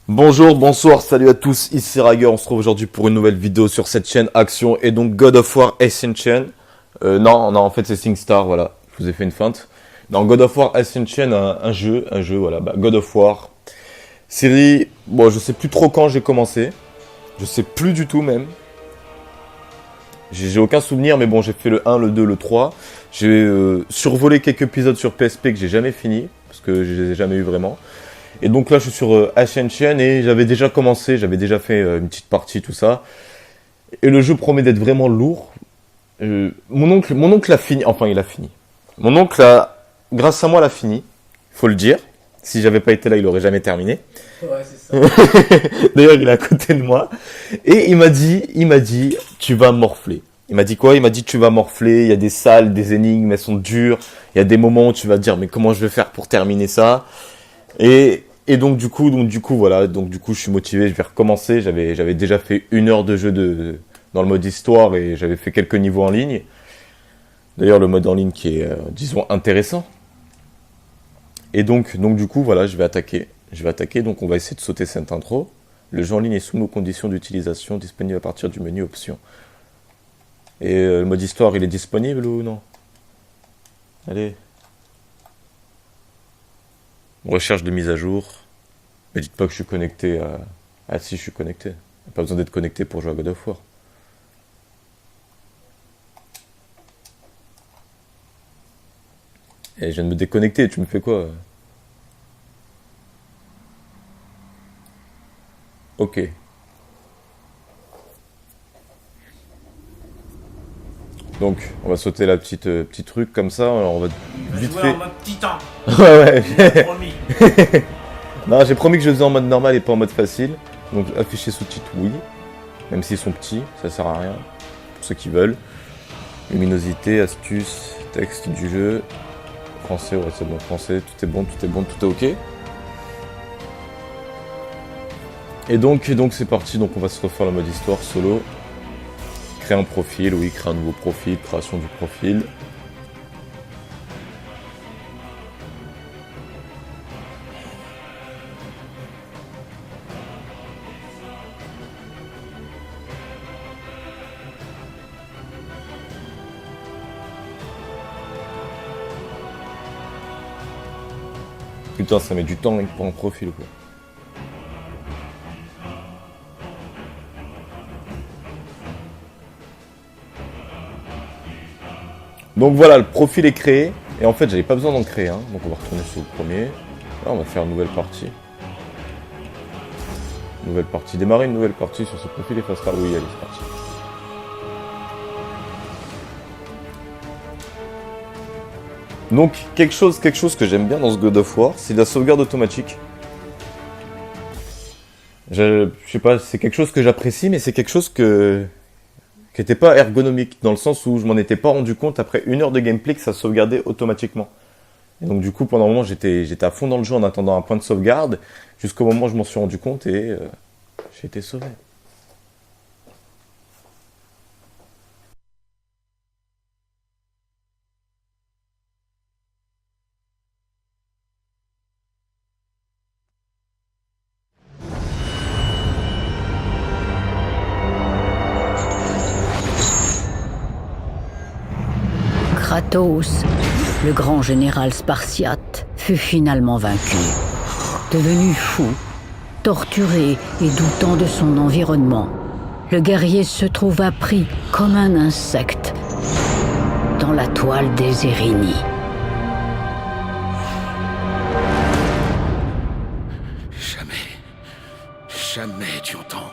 Bonjour, bonsoir, salut à tous, ici Rager, on se retrouve aujourd'hui pour une nouvelle vidéo sur cette chaîne Action et donc God of War Ascension. Non, en fait c'est SingStar, voilà, je vous ai fait une feinte. Dans God of War Ascension, un jeu, voilà, God of War. Série, bon je sais plus trop quand j'ai commencé, je sais plus du tout même. J'ai aucun souvenir, mais bon j'ai fait le 1, le 2, le 3. J'ai survolé quelques épisodes sur PSP que j'ai jamais fini, parce que je les ai jamais eu vraiment. Et donc là, je suis sur Ascension et j'avais déjà commencé, j'avais déjà fait une petite partie, tout ça. Et le jeu promet d'être vraiment lourd. Mon oncle a fini, enfin il a fini. Mon oncle a, grâce à moi, l'a fini. Faut le dire. Si j'avais pas été là, il aurait jamais terminé. Ouais, c'est ça. D'ailleurs, il est à côté de moi. Et il m'a dit, tu vas morfler. Il m'a dit quoi? Il m'a dit, tu vas morfler. Il y a des salles, des énigmes, elles sont dures. Il y a des moments où tu vas te dire, mais comment je vais faire pour terminer ça? Et donc du coup, voilà, je suis motivé, je vais recommencer. J'avais déjà fait 1 heure de jeu dans le mode histoire et j'avais fait quelques niveaux en ligne. D'ailleurs, le mode en ligne qui est, disons, intéressant. Et donc du coup, voilà, je vais attaquer. Donc on va essayer de sauter cette intro. Le jeu en ligne est soumis aux conditions d'utilisation disponibles à partir du menu options. Et le mode histoire, il est disponible ou non? Allez. Recherche de mise à jour. Mais dites pas que je suis connecté à... Ah si, je suis connecté. Pas besoin d'être connecté pour jouer à God of War. Et je viens de me déconnecter, tu me fais quoi? Ok. Donc, on va sauter la petit truc comme ça, alors on va vite Jouer fait... en mode titan, Ouais. promis. Non, j'ai promis que je le faisais en mode normal et pas en mode facile. Donc afficher sous-titres, oui. Même s'ils sont petits, ça sert à rien. Pour ceux qui veulent. Luminosité, astuce, texte du jeu. Français, ouais c'est bon, français, tout est bon, tout est ok. Et donc c'est parti, donc on va se refaire le mode histoire solo. Créer un profil, oui, créer un nouveau profil, création du profil. Putain, ça met du temps pour un profil, quoi. Donc voilà, le profil est créé. Et en fait, j'avais pas besoin d'en créer un. Donc on va retourner sur le premier. Là, on va faire une nouvelle partie. Démarrer une nouvelle partie sur ce profil effacera. Oui, allez, c'est parti. Donc, quelque chose que j'aime bien dans ce God of War, c'est la sauvegarde automatique. Je sais pas, c'est quelque chose que j'apprécie, mais c'est quelque chose qui était pas ergonomique, dans le sens où je m'en étais pas rendu compte après 1 heure de gameplay que ça sauvegardait automatiquement. Et donc du coup, pendant un moment, j'étais à fond dans le jeu en attendant un point de sauvegarde, jusqu'au moment où je m'en suis rendu compte et j'ai été sauvé. Kratos, le grand général spartiate, fut finalement vaincu. Devenu fou, torturé et doutant de son environnement, le guerrier se trouva pris comme un insecte dans la toile des Érini. Jamais tu entends.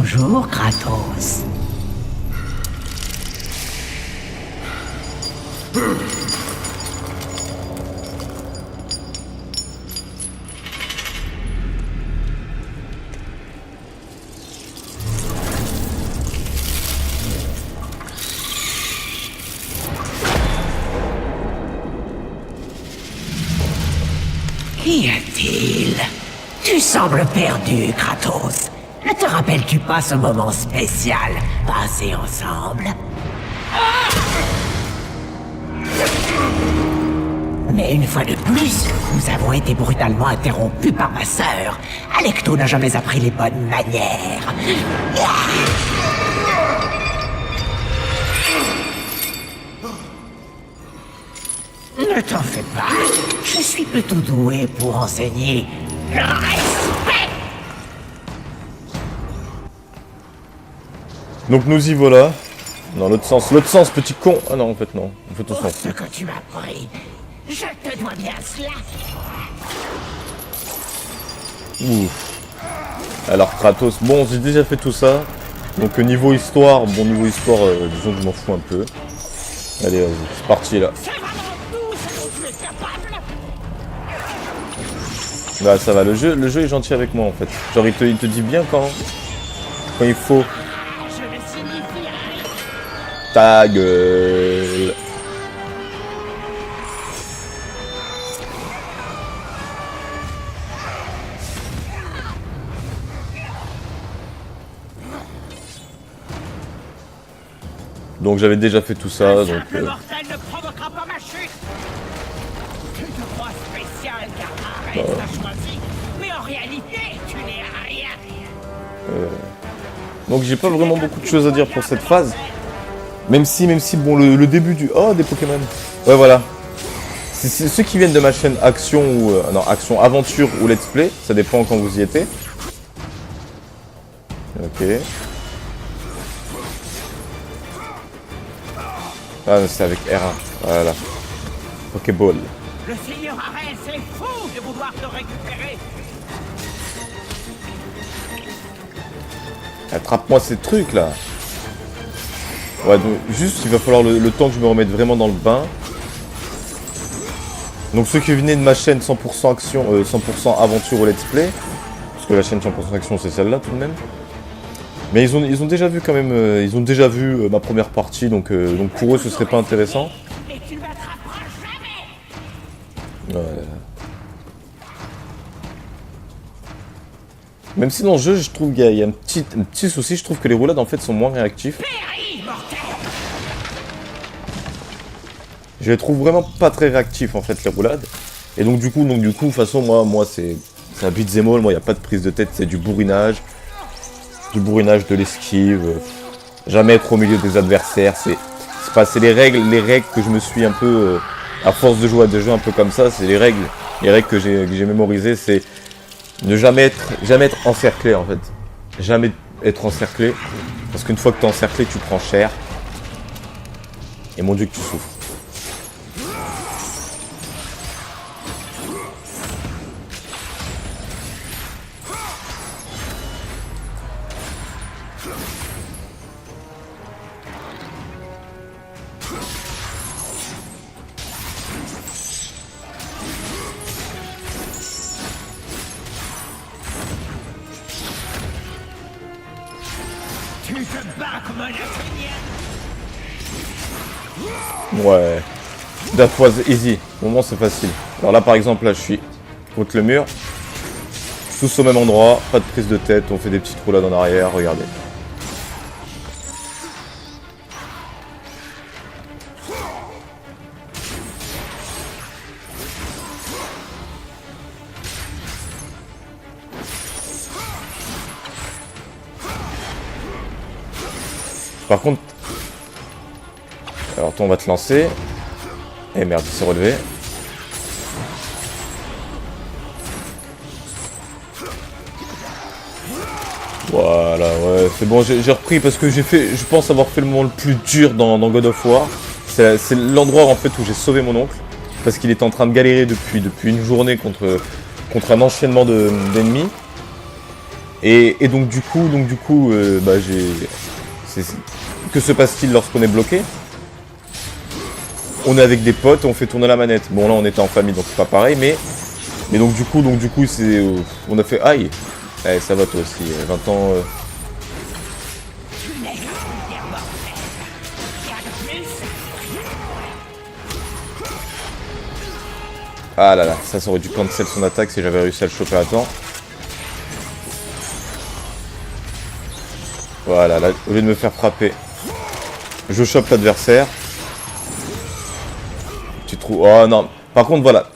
toujours, Kratos. Qu'y a-t-il? Tu sembles perdu, Kratos. Ne te rappelles-tu pas ce moment spécial passé ensemble? Mais une fois de plus, nous avons été brutalement interrompus par ma sœur. Alecto n'a jamais appris les bonnes manières. Ne t'en fais pas. Je suis plutôt doué pour enseigner le respect. Donc nous y voilà. Dans l'autre sens, petit con. Ah non, en fait non. En fait on s'en Pour fout. ce que tu m'as pris, je te dois bien cela. Ouf. Alors Kratos, bon j'ai déjà fait tout ça. Donc niveau histoire, disons que je m'en fous un peu. Allez, vas-y, c'est parti là. C'est vraiment tout ce dont tu es capable. Bah ça va, le jeu est gentil avec moi en fait. Genre il te dit bien quand il faut. Je ne signifie rien. Ta gueule. Donc j'avais déjà fait tout ça, donc Le mortel ne provoquera pas ma chute. Tu te crois spécial car Ares t'a choisi, mais en réalité, tu n'es rien. donc j'ai pas vraiment beaucoup de choses à dire pour cette phase. Même si bon le début du des Pokémon. Ouais voilà. C'est ceux qui viennent de ma chaîne Action ou non Action Aventure ou Let's Play, ça dépend quand vous y étiez. Ok. Ah c'est avec R1. Voilà. Pokéball. Le seigneur Ares est fou de vouloir te récupérer. Attrape-moi ces trucs là. Ouais donc juste il va falloir le temps que je me remette vraiment dans le bain. Donc ceux qui venaient de ma chaîne 100% action, 100% aventure ou let's play, parce que la chaîne 100% action c'est celle-là tout de même. Mais ils ont déjà vu quand même, ils ont déjà vu ma première partie, donc pour eux ce serait pas intéressant. Et tu ne m'attraperas jamais. Ouais. Même si dans le jeu je trouve qu'il y a un petit souci, je trouve que les roulades en fait sont moins réactifs. Péris, mortel. Je les trouve vraiment pas très réactifs en fait les roulades. Et donc du coup de toute façon moi c'est un beat'em all, moi il n'y a pas de prise de tête, c'est du bourrinage, de l'esquive, jamais être au milieu des adversaires, c'est les règles que je me suis un peu à force de jouer à des jeux un peu comme ça, c'est les règles que j'ai mémorisées, c'est ne jamais être encerclé en fait. Jamais être encerclé parce qu'une fois que t'es encerclé, tu prends cher. Et mon dieu que tu souffres. Tu te bats comme un Athénien. Ouais. That was easy. Au moment c'est facile. Alors là par exemple là je suis contre le mur. Tous au même endroit, pas de prise de tête, on fait des petites roulades en arrière, regardez. Par contre... Alors toi on va te lancer. Eh merde, il s'est relevé. Voilà, ouais, c'est bon, j'ai repris parce que je pense avoir fait le moment le plus dur dans God of War. C'est l'endroit en fait où j'ai sauvé mon oncle. Parce qu'il était en train de galérer depuis une journée contre un enchaînement d'ennemis. Et donc du coup, bah que se passe-t-il lorsqu'on est bloqué? On est avec des potes, on fait tourner la manette. Bon là on était en famille donc c'est pas pareil, mais donc du coup c'est, on a fait aïe. Eh, ça va toi aussi, 20 ans. Ah là là, ça aurait dû cancel son attaque si j'avais réussi à le choper à temps. Voilà, là, au lieu de me faire frapper, je chope l'adversaire. Tu trouves... Oh non. Par contre, voilà.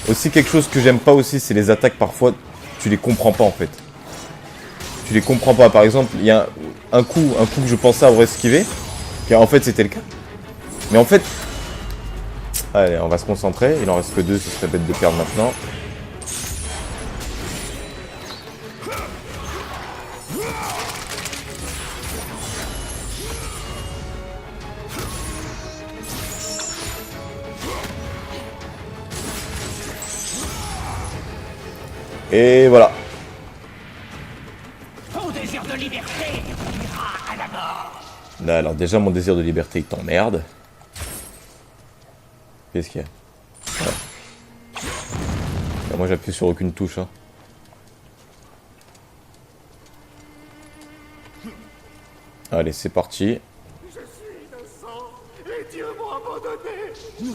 Aussi quelque chose que j'aime pas aussi, c'est les attaques parfois, tu les comprends pas en fait. Tu les comprends pas. Par exemple, il y a un coup que je pensais avoir esquivé, qui en fait c'était le cas. Mais en fait... Allez, on va se concentrer. Il en reste que 2, ce serait bête de perdre maintenant. Et voilà. Ton désir de liberté ira à la mort. Là, alors déjà, mon désir de liberté, il t'emmerde. Qu'est-ce qu'il y a? Ouais. Là, moi, j'appuie sur aucune touche. Hein. Allez, c'est parti.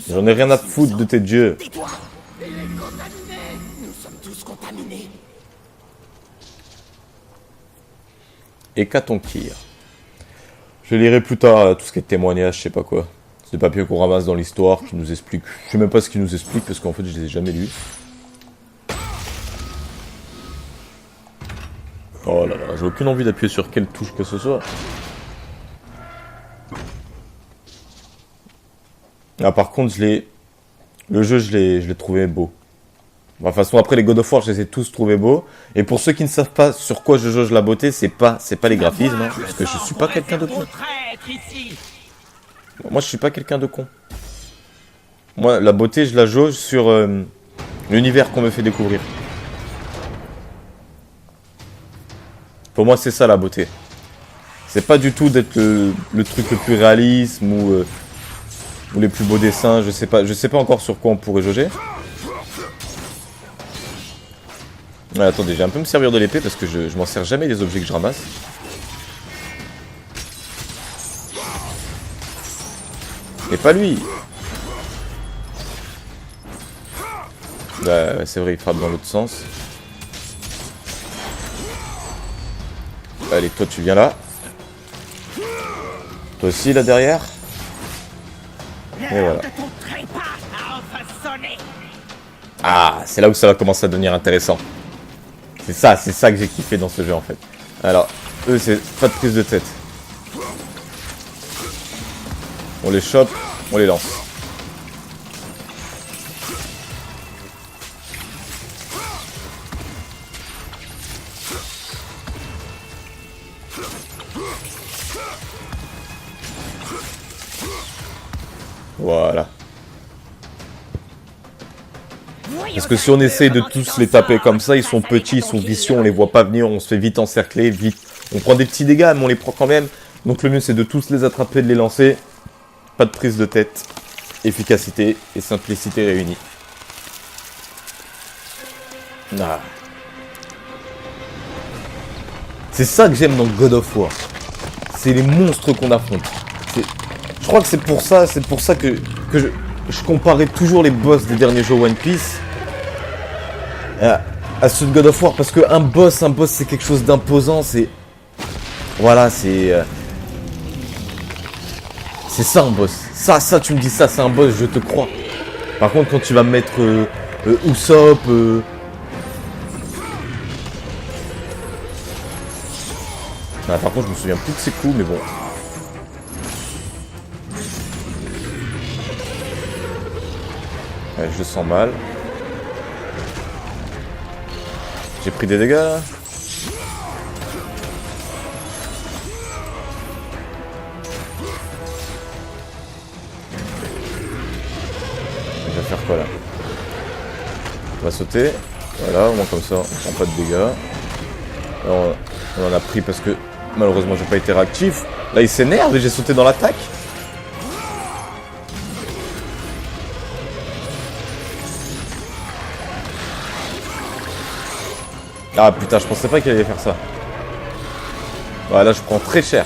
J'en ai rien à foutre de tes dieux. Tais-toi. Il est contaminé. Nous sommes tous contaminés. Hécatonkir. Je lirai plus tard tout ce qui est témoignage, je sais pas quoi. C'est des papiers qu'on ramasse dans l'histoire qui nous expliquent. Je sais même pas ce qu'ils nous expliquent parce qu'en fait je les ai jamais lus. Oh là là, j'ai aucune envie d'appuyer sur quelle touche que ce soit. Ah par contre le jeu je l'ai trouvé beau. De toute façon après les God of War je les ai tous trouvés beaux. Et pour ceux qui ne savent pas sur quoi je jauge la beauté, c'est pas les graphismes, hein, parce que je suis pas quelqu'un de con. Moi je suis pas quelqu'un de con. Moi la beauté je la jauge sur l'univers qu'on me fait découvrir. Pour moi c'est ça la beauté. C'est pas du tout d'être le truc le plus réaliste ou les plus beaux dessins, je sais pas encore sur quoi on pourrait jauger. Ouais, attendez, je vais un peu me servir de l'épée parce que je m'en sers jamais des objets que je ramasse. Et pas lui. Bah, c'est vrai, il frappe dans l'autre sens. Allez, toi tu viens là. Toi aussi là derrière. Et voilà. Ah, c'est là où ça va commencer à devenir intéressant. C'est ça que j'ai kiffé dans ce jeu en fait. Alors, eux c'est pas de prise de tête. On les chope, on les lance. Voilà. Parce que si on essaye de tous les taper comme ça, ils sont petits, ils sont vicieux, on les voit pas venir, on se fait vite encercler, vite. On prend des petits dégâts, mais on les prend quand même. Donc le mieux c'est de tous les attraper, de les lancer. Pas de prise de tête. Efficacité et simplicité réunies. Ah. C'est ça que j'aime dans God of War. C'est les monstres qu'on affronte. Je crois que c'est pour ça que je comparais toujours les boss des derniers jeux One Piece à ceux de God of War, parce que un boss c'est quelque chose d'imposant, c'est... Voilà, c'est ça un boss. Ça tu me dis ça, c'est un boss, je te crois. Par contre quand tu vas me mettre Usopp... Ah, par contre je me souviens plus de ses coups, mais bon... Ouais, je le sens mal. J'ai pris des dégâts là. Je vais faire quoi là? On va sauter. Voilà, au moins comme ça, on prend pas de dégâts. Alors, on en a pris parce que malheureusement j'ai pas été réactif. Là il s'énerve et j'ai sauté dans l'attaque. Ah putain, je pensais pas qu'il allait faire ça. Ouais, là je prends très cher.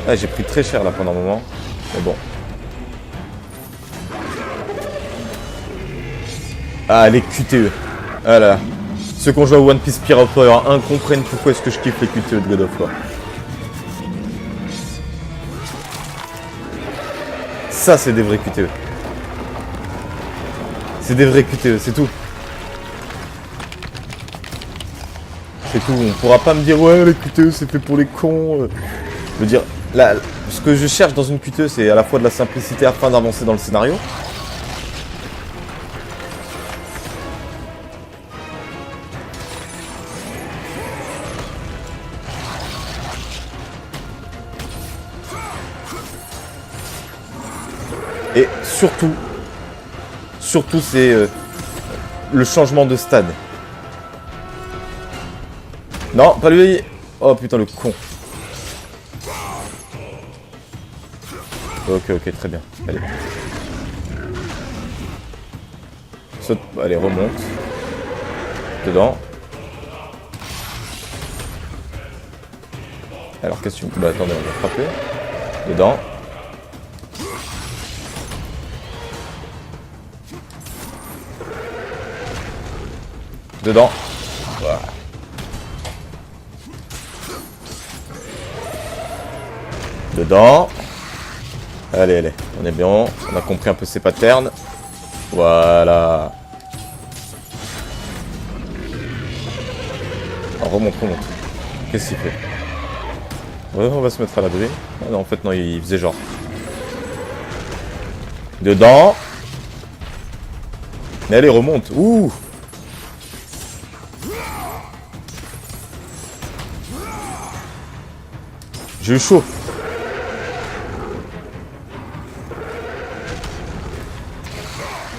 Ah, j'ai pris très cher là pendant un moment. Mais bon. Ah, les QTE. Ah là. Ceux qui ont joué à One Piece Pirate Warrior 1 comprennent pourquoi est-ce que je kiffe les QTE de God of War. Ça, c'est des vrais QTE. C'est des vrais QTE, c'est tout. C'est tout. On pourra pas me dire ouais, les QTE c'est fait pour les cons. Je veux dire, là, ce que je cherche dans une QTE, c'est à la fois de la simplicité afin d'avancer dans le scénario. Et surtout c'est le changement de stade. Non, pas lui. Oh putain, le con. Ok, très bien. Allez. Saute. Allez, remonte. Dedans. Alors, qu'est-ce que tu me... Bah, attendez, on va frapper. Dedans. Dedans. Voilà. Dedans. Allez, on est bien. On a compris un peu ses patterns. Voilà. Oh, remonte. Qu'est-ce qu'il fait? Ouais, on va se mettre à l'abri. Ah non, en fait, non, il faisait genre. Dedans. Mais allez, remonte. Ouh. J'ai eu chaud.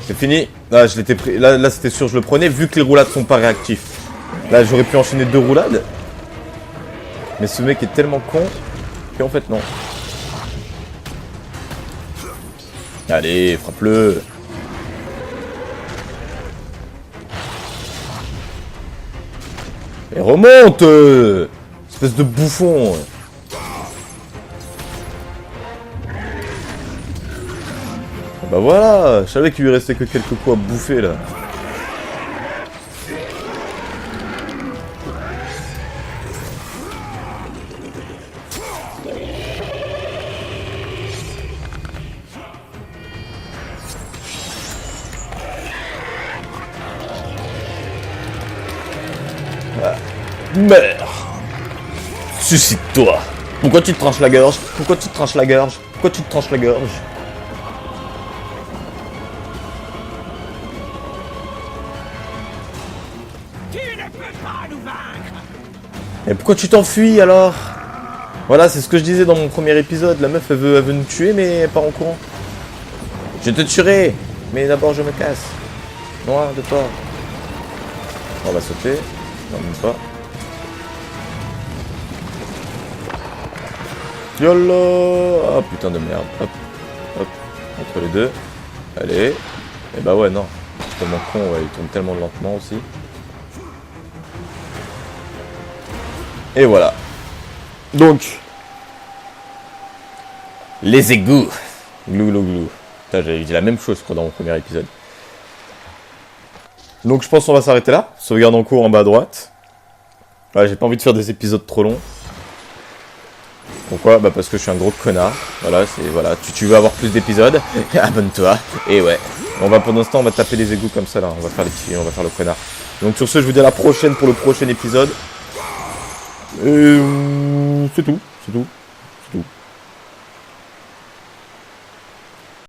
C'est fini. Là, je l'étais pris. Là c'était sûr, je le prenais. Vu que les roulades sont pas réactifs. Là, j'aurais pu enchaîner 2 roulades. Mais ce mec est tellement con qu'en fait, non. Allez, frappe-le. Et remonte, espèce de bouffon. Bah voilà, je savais qu'il lui restait que quelques coups à bouffer là. Ah. Meurs. Suscite-toi. Pourquoi tu te tranches la gorge? Pourquoi tu te tranches la gorge? Pourquoi tu te tranches la gorge? Et pourquoi tu t'enfuis alors? Voilà, c'est ce que je disais dans mon premier épisode. La meuf, elle veut nous tuer, mais elle part en courant. Je te tuerai, mais d'abord je me casse. Loin de toi. On va sauter. Non, même pas. YOLO. Ah, putain de merde. Hop. Entre les deux. Allez. Et bah ouais, non. C'est tellement con, ouais. Il tourne tellement lentement aussi. Et voilà. Donc. Les égouts. Glou. Putain, j'avais dit la même chose que dans mon premier épisode. Donc je pense qu'on va s'arrêter là. Sauvegarde en cours en bas à droite. Ouais, j'ai pas envie de faire des épisodes trop longs. Pourquoi? Bah parce que je suis un gros connard. Voilà, c'est voilà. Tu veux avoir plus d'épisodes? Abonne-toi. Et ouais. On va pour l'instant on va taper les égouts comme ça là. On va faire les petits, on va faire le connard. Donc sur ce, je vous dis à la prochaine pour le prochain épisode. C'est tout.